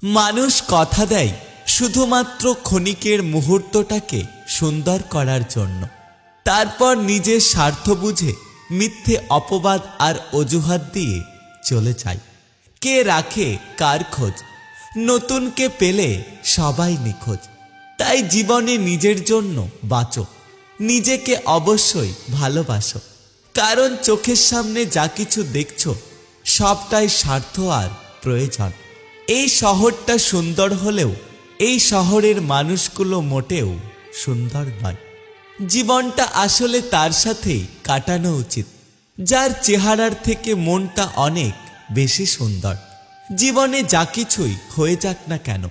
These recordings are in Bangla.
মানুষ কথা দেয় শুধুমাত্র ক্ষণিকের মুহূর্তটাকে সুন্দর করার জন্য, তারপর নিজের স্বার্থ বুঝে মিথ্যে অপবাদ আর অজুহাত দিয়ে চলে যায়। কে রাখে কার খোঁজ? নতুনকে পেলে সবাই নিখোঁজ। তাই জীবনে নিজের জন্য বাঁচো, নিজেকে অবশ্যই ভালোবাসো, কারণ চোখের সামনে যা কিছু দেখছো সবটাই স্বার্থ আর প্রয়োজন। এই শহরটা সুন্দর হলেও এই শহরের মানুষগুলো মোটেও সুন্দর নয়। জীবনটা আসলে তার সাথেই কাটানো উচিত যার চেহারার থেকে মনটা অনেক বেশি সুন্দর। জীবনে যা কিছুই হয়ে যাক না কেন,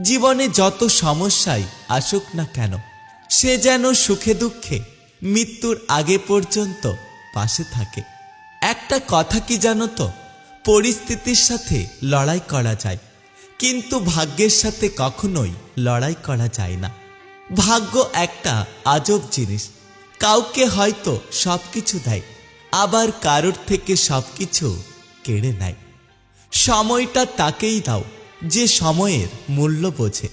জীবনে যত সমস্যাই আসুক না কেন, সে যেন সুখে দুঃখে মৃত্যুর আগে পর্যন্ত পাশে থাকে। একটা কথা কি জানো তো, পরিস্থিতির সাথে লড়াই করা যায়, কিন্তু ভাগ্যের সাথে কখনোই লড়াই করা যায় না। ভাগ্য একটা আজব জিনিস, কাউকে হয়তো সবকিছু দেয়, আবার কারোর থেকে সবকিছু কেড়ে নেয়। সময়টা তাকেই দাও যে সময়ের মূল্য বোঝে,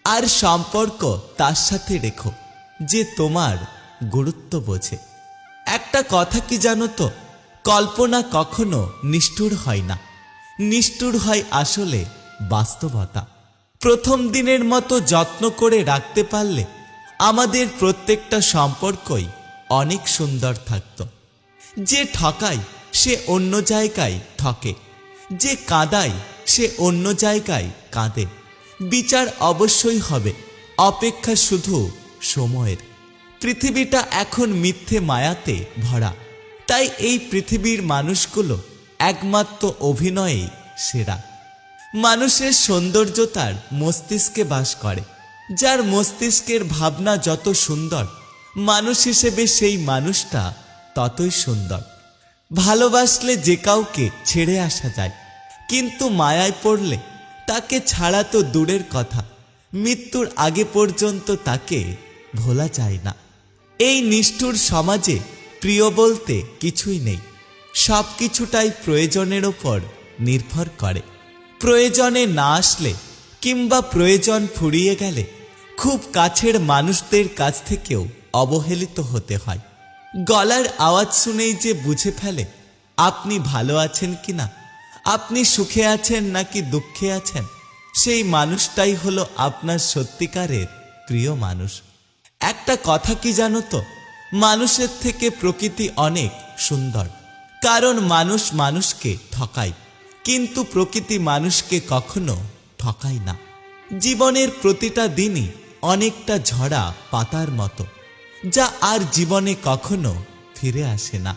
আর সম্পর্ক তার সাথে রেখো যে তোমার গুরুত্ব বোঝে। একটা কথা কি জানো তো, কল্পনা কখনো নিষ্ঠুর হয় না, নিষ্ঠুর হয় আসলে বাস্তবতা। প্রথম দিনের মতো যত্ন করে রাখতে পারলে আমাদের প্রত্যেকটা সম্পর্কই অনেক সুন্দর থাকত। যে ঠকায় সে অন্য জায়গায় ঠকে, যে কাঁদায় সে অন্য জায়গায় কাঁদে। বিচার অবশ্যই হবে, অপেক্ষা শুধু সময়ের। পৃথিবীটা এখন মিথ্যে মায়াতে ভরা, তাই এই পৃথিবীর মানুষগুলো একমাত্র অভিনয়েই সেরা। মানুষের সৌন্দর্য তার মস্তিষ্কে বাস করে, যার মস্তিষ্কের ভাবনা যত সুন্দর, মানুষ হিসেবে সেই মানুষটা ততই সুন্দর। ভালোবাসলে যে কাউকে ছেড়ে আসা যায়, কিন্তু মায়ায় পড়লে তাকে ছাড়া তো দূরের কথা, মৃত্যুর আগে পর্যন্ত তাকে ভোলা যায় না। এই নিষ্ঠুর সমাজে প্রিয় বলতে কিছুই নেই, সব কিছুটাই প্রয়োজনের ওপর নির্ভর করে। প্রয়োজনে না আসলে কিংবা প্রয়োজন ফুরিয়ে গেলে খুব কাছের মানুষদের কাছ থেকেও অবহেলিত হতে হয়। গলার আওয়াজ শুনেই যে বুঝে ফেলে আপনি ভালো আছেন কিনা, আপনি সুখে আছেন নাকি দুঃখে আছেন, সেই মানুষটাই হলো আপনার সত্যিকারের প্রিয় মানুষ। একটা কথা কি জানো তো, মানুষের থেকে প্রকৃতি অনেক সুন্দর, কারণ মানুষ মানুষকে ঠকায়, কিন্তু প্রকৃতি মানুষকে কখনো ঠকায় না। জীবনের প্রতিটা দিনই অনেকটা ঝরা পাতার মতো, যা আর জীবনে কখনো ফিরে আসে না।